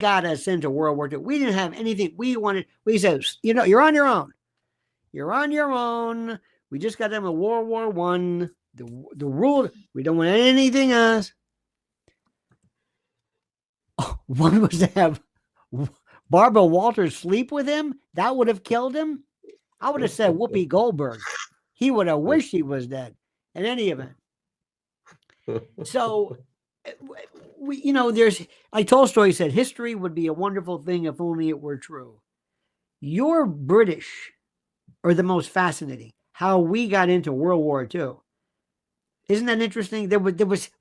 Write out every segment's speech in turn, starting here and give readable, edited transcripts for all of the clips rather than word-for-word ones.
got us into World War II. We didn't have anything we wanted. We said, you're on your own. You're on your own. We just got done with World War I. The rule, we don't want anything else. One was to have Barbara Walters sleep with him. That would have killed him. I would have said Whoopi Goldberg. He would have wished he was dead. In any event. So, there's, like Tolstoy said, history would be a wonderful thing if only it were true. Your British are the most fascinating. How we got into World War II. Isn't that interesting?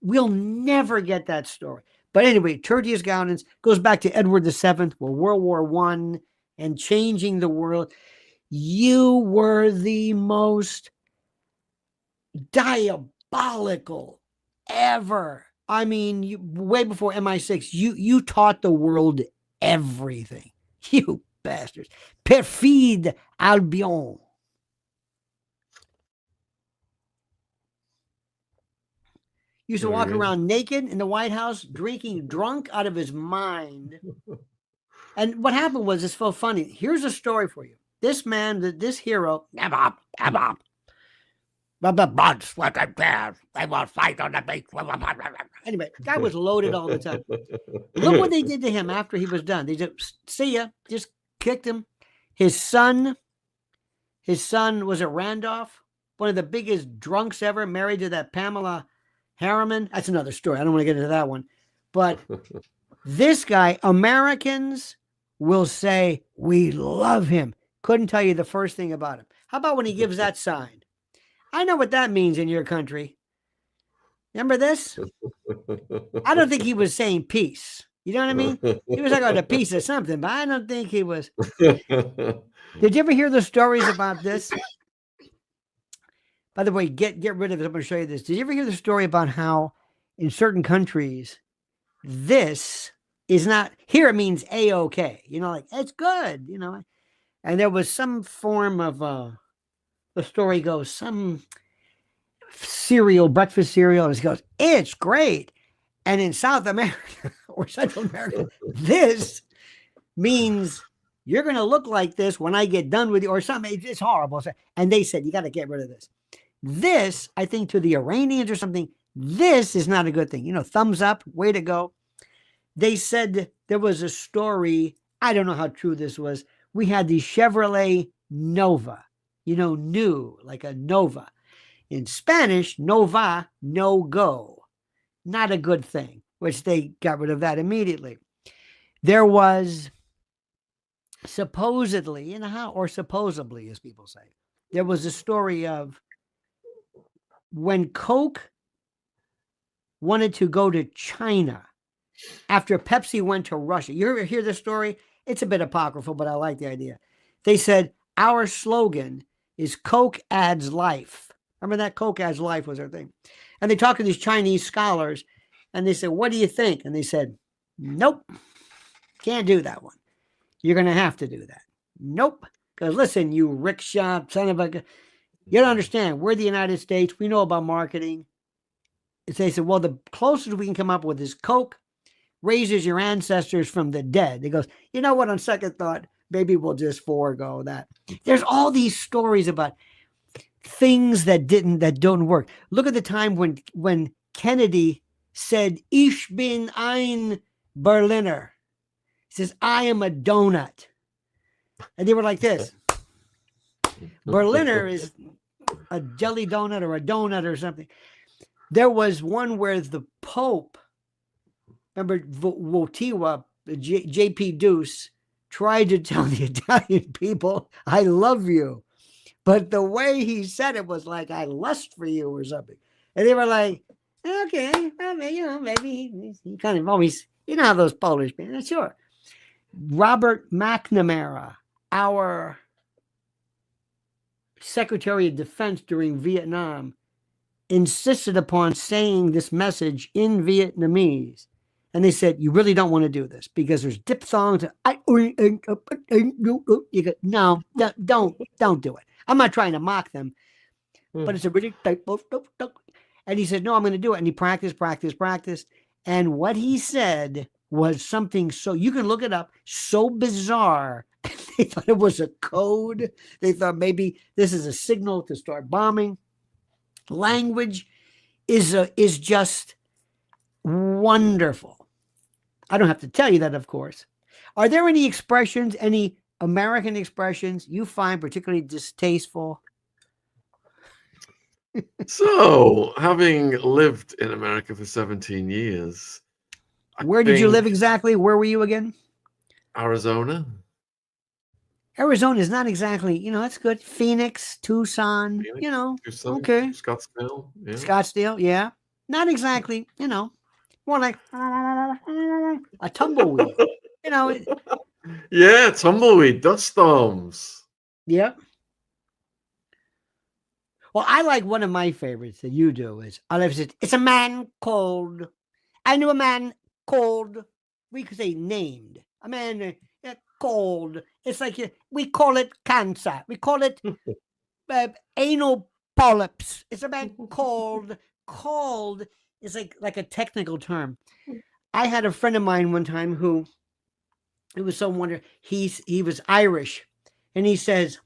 We'll never get that story. But anyway, Tertius Gaudens goes back to Edward VII, or World War I, and changing the world. You were the most diabolical ever. I mean, way before MI6, you taught the world everything. You bastards. Perfide Albion. Used to walk around naked in the White House, drinking drunk out of his mind. And what happened was, it's so funny. Here's a story for you. This man, this hero, they will fight on the beach. Anyway, the guy was loaded all the time. Look what they did to him after he was done. They just, see ya, just kicked him. His son was at Randolph, one of the biggest drunks ever, married to that Pamela Harriman. That's another story. I don't want to get into that one. But this guy, Americans will say, we love him. Couldn't tell you the first thing about him. How about when he gives that sign? I know what that means in your country. Remember this? I don't think he was saying peace. You know what I mean? He was talking about a piece of something, but I don't think he was. Did you ever hear the stories about this? By the way, get rid of it. I'm going to show you this. Did you ever hear the story about how in certain countries, this is not, here it means A-OK. Like, it's good, And there was some form of, the story goes, some cereal, breakfast cereal, and it goes, it's great. And in South America or Central America, this means you're going to look like this when I get done with you or something. It's horrible. And they said, you got to get rid of this. This, I think, to the Iranians or something, this is not a good thing. Thumbs up, way to go. They said there was a story. I don't know how true this was. We had the Chevrolet Nova, new, like a Nova. In Spanish, Nova, no go. Not a good thing, which they got rid of that immediately. There was supposedly, or supposedly, as people say, there was a story of when Coke wanted to go to China after Pepsi went to Russia. You ever hear this story? It's a bit apocryphal, but I like the idea. They said, our slogan is Coke adds life. Remember that? Coke adds life was their thing. And they talked to these Chinese scholars, and they said, what do you think? And they said, nope, can't do that one. You're going to have to do that. Nope. Because listen, you rickshaw son of a... You don't understand. We're the United States. We know about marketing. They said, well, the closest we can come up with is Coke raises your ancestors from the dead. He goes, you know what? On second thought, maybe we'll just forego that. There's all these stories about things that don't work. Look at the time when Kennedy said, Ich bin ein Berliner. He says, I am a donut. And they were like this. Berliner is a jelly donut or a donut or something. There was one where the Pope, remember Wojtyła, J.P. Deuce, tried to tell the Italian people, I love you. But the way he said it was like, I lust for you or something. And they were like, okay, well, maybe he kind of always, how those Polish people, sure. Robert McNamara, our Secretary of Defense during Vietnam, insisted upon saying this message in Vietnamese. And they said, you really don't want to do this because there's diphthongs. You go, no, don't do it. I'm not trying to mock them, but it's a really, and he said, no, I'm going to do it. And he practiced. And what he said was something so, you can look it up, so bizarre. They thought it was a code. They thought maybe this is a signal to start bombing. Language is just wonderful. I don't have to tell you that, of course. Are there any expressions, any American expressions you find particularly distasteful? So, having lived in America for 17 years, Where did you live exactly? Where were you again? Arizona. Arizona is not exactly, that's good. Phoenix, Tucson, Tucson, okay. Scottsdale. Yeah. Scottsdale, yeah. Not exactly, more like a tumbleweed. Yeah, tumbleweed, dust storms. Yep. Well, I like one of my favorites that you do is, I love it. It's a man called, I knew a man called, we could say named, a man called. It's like, we call it cancer. We call it anal polyps. It's a man called. Called is like a technical term. I had a friend of mine one time who, it was so wonderful. He was Irish, and he says,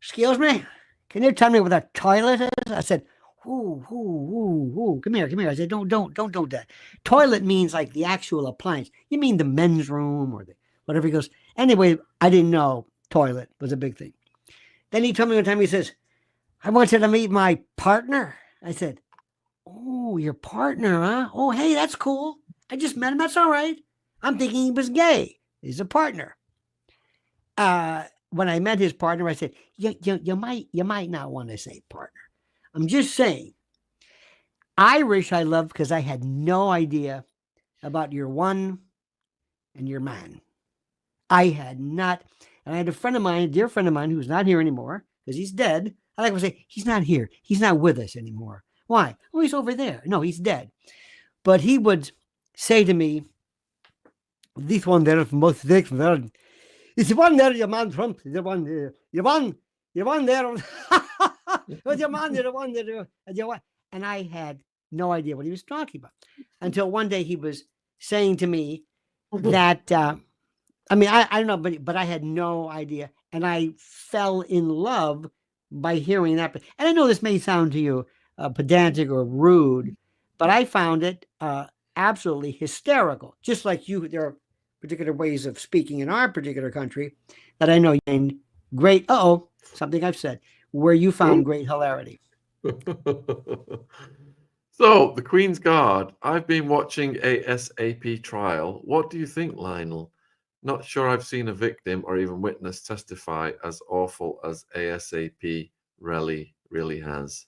"Excuse me, can you tell me what a toilet is?" I said, "Ooh, come here." I said, "Don't do that. Toilet means like the actual appliance. You mean the men's room or the whatever." He goes, "Anyway, I didn't know toilet was a big thing." Then he told me one time, he says, "I want you to meet my partner." I said, "Oh, your partner, huh? Oh, hey, that's cool. I just met him. That's all right. I'm thinking he was gay. He's a partner." When I met his partner, I said, you might not want to say partner. I'm just saying. Irish I love because I had no idea about your one and your man. I had not. And I had a friend of mine, a dear friend of mine, who's not here anymore because he's dead. I like to say, he's not here. He's not with us anymore. Why? Oh, he's over there. No, he's dead. But he would say to me, "This one there is most thick. It's the one there, your man Trump. The one there. Your one there. With your man, the one there. And I had no idea what he was talking about until one day he was saying to me that, I don't know, but I had no idea. And I fell in love by hearing that. And I know this may sound to you pedantic or rude, but I found it absolutely hysterical. Just like you, there are particular ways of speaking in our particular country that I know you find great. Something I've said where you found great hilarity. So, the Queen's Guard. I've been watching ASAP trial. What do you think, Lionel? Not sure I've seen a victim or even witness testify as awful as ASAP really has.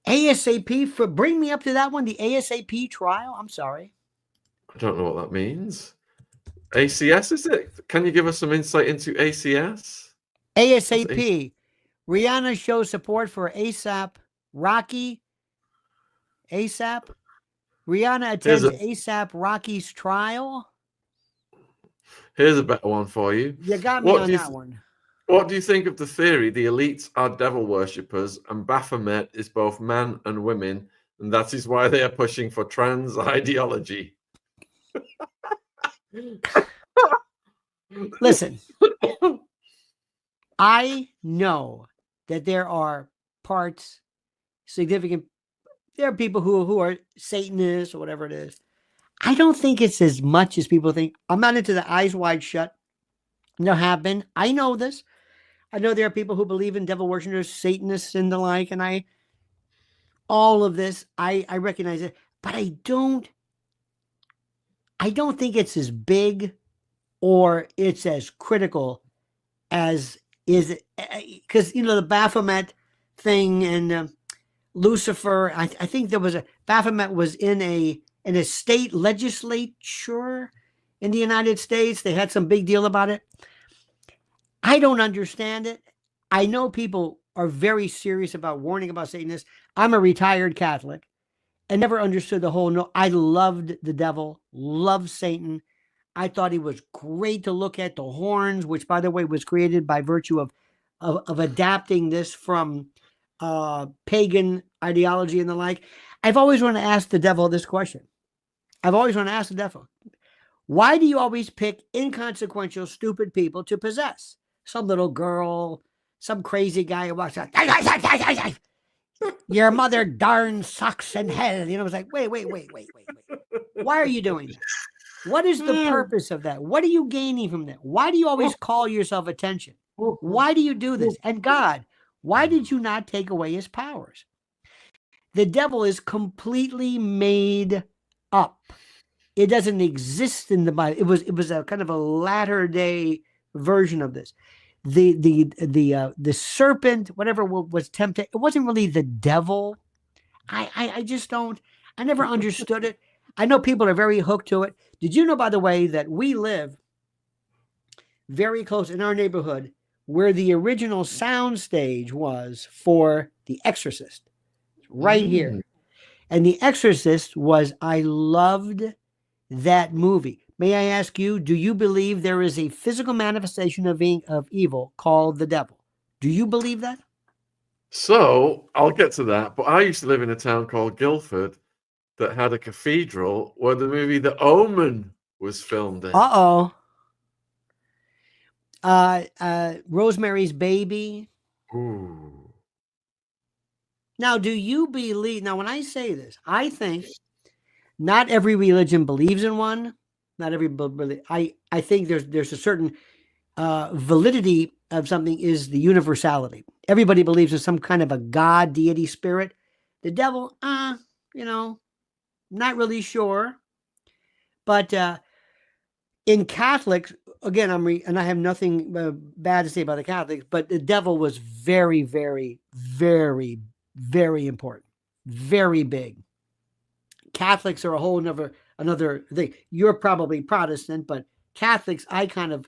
ASAP, bring me up to that one, the ASAP trial. I'm sorry. I don't know what that means. ACS, is it? Can you give us some insight into ACS? ASAP. Rihanna shows support for ASAP Rocky. ASAP. Rihanna attends ASAP Rocky's trial. Here's a better one for you. You got me on that one. What do you think of the theory the elites are devil worshippers and Baphomet is both man and women, and that is why they are pushing for trans ideology? Listen, I know that there are there are people who are Satanists or whatever it is. I don't think it's as much as people think. I'm not into the eyes wide shut. There have been. I know this. I know there are people who believe in devil worshippers, Satanists, and the like, and all of this, I recognize it, but I don't think it's as big or it's as critical as is, because the Baphomet thing and Lucifer. I think there was Baphomet was in a state legislature in the United States. They had some big deal about it. I don't understand it. I know people are very serious about warning about Satanists. I'm a retired Catholic and never understood the whole. No, I loved the devil, loved Satan. I thought he was great to look at. The horns, which, by the way, was created by virtue of adapting this from pagan ideology and the like. I've always wanted to ask the devil this question. I've always wanted to ask the devil, Why do you always pick inconsequential, stupid people to possess? Some little girl, some crazy guy who walks out. Your mother darn sucks in hell. You know, it's like, wait. Why are you doing that? What is the purpose of that? What are you gaining from that? Why do you always call yourself attention? Why do you do this? And God, why did you not take away his powers? The devil is completely made up. It doesn't exist in the Bible. It was a kind of a latter day version of this. The serpent, whatever was tempted, it wasn't really the devil. I just don't. I never understood it. I know people are very hooked to it. Did you know, by the way, that we live very close in our neighborhood where the original sound stage was for The Exorcist, right here. And The Exorcist was, I loved that movie. May I ask you, do you believe there is a physical manifestation of evil called the devil? Do you believe that? So I'll get to that. But I used to live in a town called Guildford that had a cathedral where the movie The Omen was filmed in. Rosemary's Baby. Ooh. Now, do you believe? Now, when I say this, I think not every religion believes in one. Not every. I think there's a certain validity of something is the universality. Everybody believes in some kind of a God, deity, spirit. The devil, not really sure. But in Catholics, again, and I have nothing bad to say about the Catholics, but the devil was very, very, very, very important, very big. Catholics are a whole another thing. You're probably Protestant, but Catholics, I kind of.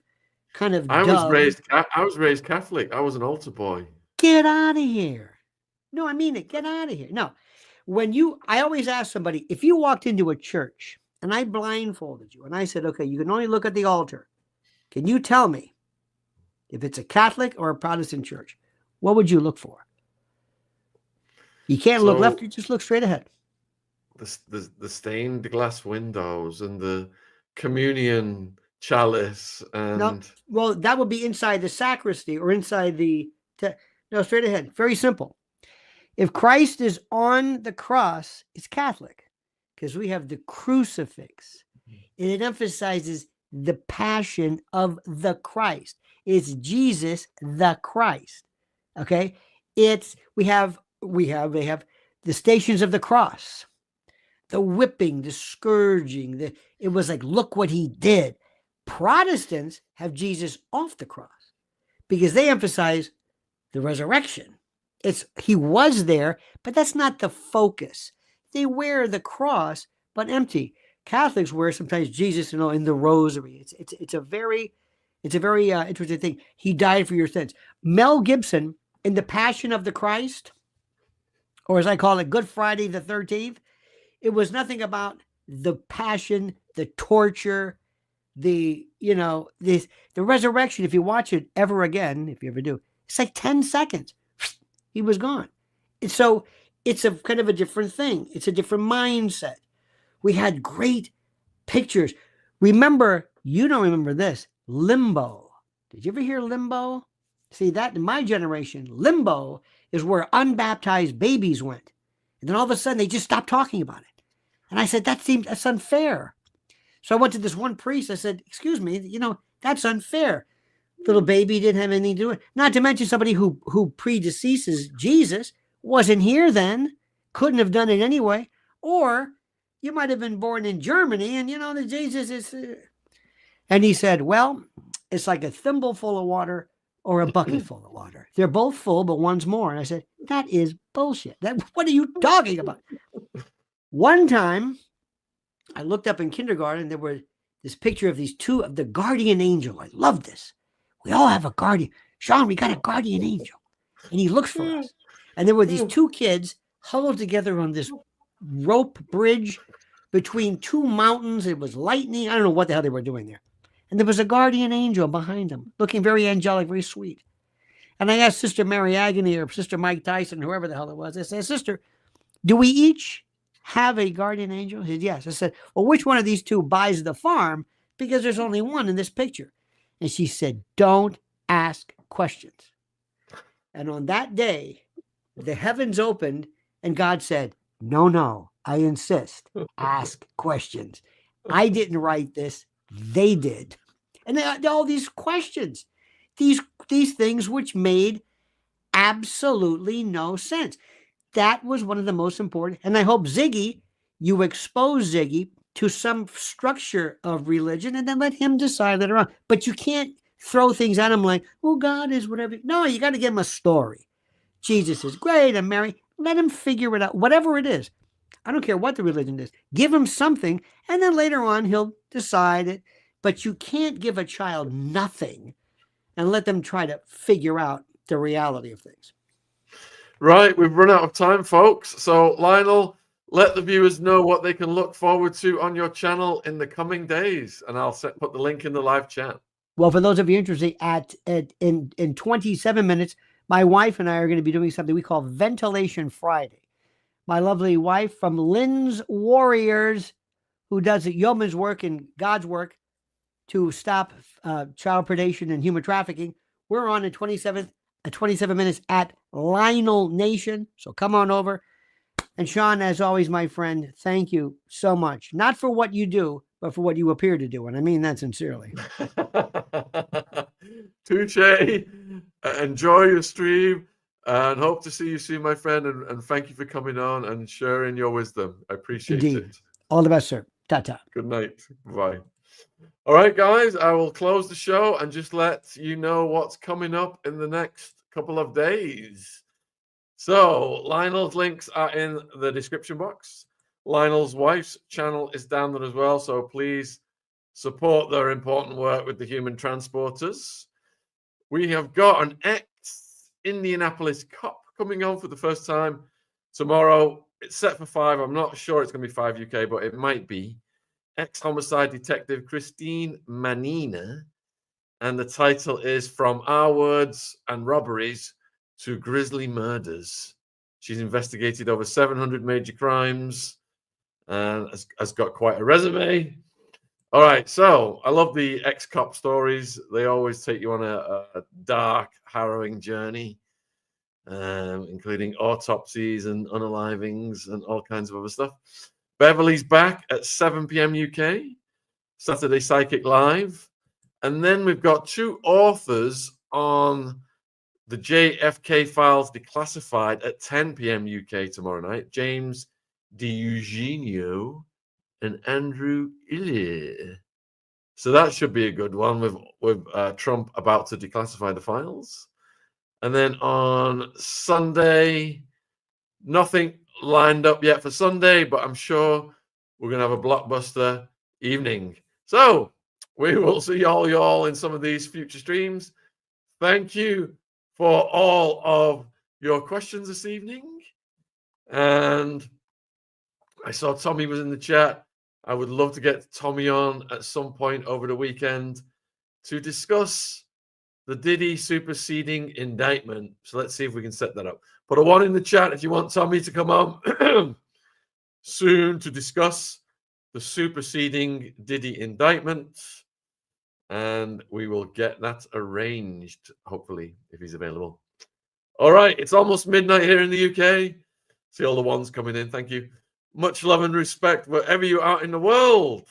I was raised Catholic. I was an altar boy. Get out of here! No, I mean it. Get out of here! No, I always ask somebody, if you walked into a church and I blindfolded you and I said, okay, you can only look at the altar. Can you tell me if it's a Catholic or a Protestant church? What would you look for? You can't look left. You just look straight ahead. The stained glass windows and the communion chalice and well, that would be inside the sacristy or inside straight ahead. Very simple. If Christ is on the cross, it's Catholic because we have the crucifix and it emphasizes the passion of the Christ. It's Jesus the Christ. Okay, they have the Stations of the Cross, the whipping, the scourging. It was like, look what he did. Protestants have Jesus off the cross because they emphasize the resurrection. He was there, but that's not the focus. They wear the cross, but empty. Catholics wear sometimes Jesus, in the rosary. It's a very interesting thing. He died for your sins. Mel Gibson in The Passion of the Christ, or as I call it, Good Friday the 13th, it was nothing about the passion, the torture, the resurrection. If you watch it ever again, if you ever do, it's like 10 seconds. He was gone. And so it's a kind of a different thing. It's a different mindset. We had great pictures. Remember, you don't remember this, Limbo. Did you ever hear Limbo? See, that in my generation, Limbo is where unbaptized babies went. And then all of a sudden they just stopped talking about it. And I said, that's unfair. So I went to this one priest. I said, excuse me, that's unfair. Little baby didn't have anything to do with it. Not to mention somebody who predeceases Jesus wasn't here then, couldn't have done it anyway. Or you might have been born in Germany and, the Jesus is. And he said, well, it's like a thimble full of water or a bucket full of water. They're both full, but one's more. And I said, that is bullshit. What are you talking about? One time, I looked up in kindergarten, there were this picture of these two of the guardian angel. I love this. We all have a guardian. Shaun, we got a guardian angel. And he looks for us. And there were these two kids huddled together on this rope bridge between two mountains. It was lightning. I don't know what the hell they were doing there. And there was a guardian angel behind them, looking very angelic, very sweet. And I asked Sister Mary Agony or Sister Mike Tyson, whoever the hell it was. I said, Sister, do we each have a guardian angel? He said, yes. I said, well, which one of these two buys the farm because there's only one in this picture. And she said, don't ask questions. And on that day, the heavens opened and God said, no, I insist. Ask questions. I didn't write this. They did. And all these questions, these things which made absolutely no sense. That was one of the most important. And I hope Ziggy, you expose Ziggy to some structure of religion and then let him decide later on. But you can't throw things at him like, well, God is whatever. No, you got to give him a story. Jesus is great and Mary. Let him figure it out, whatever it is. I don't care what the religion is. Give him something, and then later on he'll decide it. But you can't give a child nothing and let them try to figure out the reality of things. Right, we've run out of time, folks. So, Lionel, let the viewers know what they can look forward to on your channel in the coming days, and I'll put the link in the live chat. Well, for those of you interested, in 27 minutes, my wife and I are going to be doing something we call Ventilation Friday. My lovely wife from Lynn's Warriors, who does yeoman's work and God's work to stop child predation and human trafficking. We're on in 27 minutes at Lionel Nation. So come on over. And Shaun, as always, my friend, thank you so much. Not for what you do, but for what you appear to do. And I mean that sincerely. Touche. Enjoy your stream and hope to see you soon, my friend. And thank you for coming on and sharing your wisdom. I appreciate it. All the best, sir. Ta-ta. Good night. Bye. All right, guys, I will close the show and just let you know what's coming up in the next couple of days. So Lionel's links are in the description box. Lionel's wife's channel is down there as well. So please support their important work with the human transporters. We have got an ex-Indianapolis Cup coming on for the first time tomorrow. It's set for 5. I'm not sure it's going to be 5 UK, but it might be. Ex-homicide detective Christine Manina. And the title is From Our Words and Robberies to Grisly Murders. She's investigated over 700 major crimes and has got quite a resume. All right, so I love the ex-cop stories. They always take you on a dark, harrowing journey, including autopsies and unalivings and all kinds of other stuff. Beverly's back at 7 p.m. UK, Saturday Psychic Live. And then we've got 2 authors on the JFK Files Declassified at 10 p.m. UK tomorrow night. James DiEugenio and Andrew Illy. So that should be a good one with Trump about to declassify the files. And then on Sunday, nothing lined up yet for Sunday, but I'm sure we're going to have a blockbuster evening. So we will see y'all in some of these future streams. Thank you for all of your questions this evening. And I saw Tommy was in the chat. I would love to get Tommy on at some point over the weekend to discuss the Diddy superseding indictment. So let's see if we can set that up. Put a 1 in the chat if you want Tommy to come on soon to discuss the superseding Diddy indictment. And we will get that arranged, hopefully, if he's available. All right, it's almost midnight here in the UK. See all the ones coming in. Thank you. Much love and respect wherever you are in the world.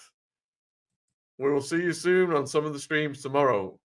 We will see you soon on some of the streams tomorrow.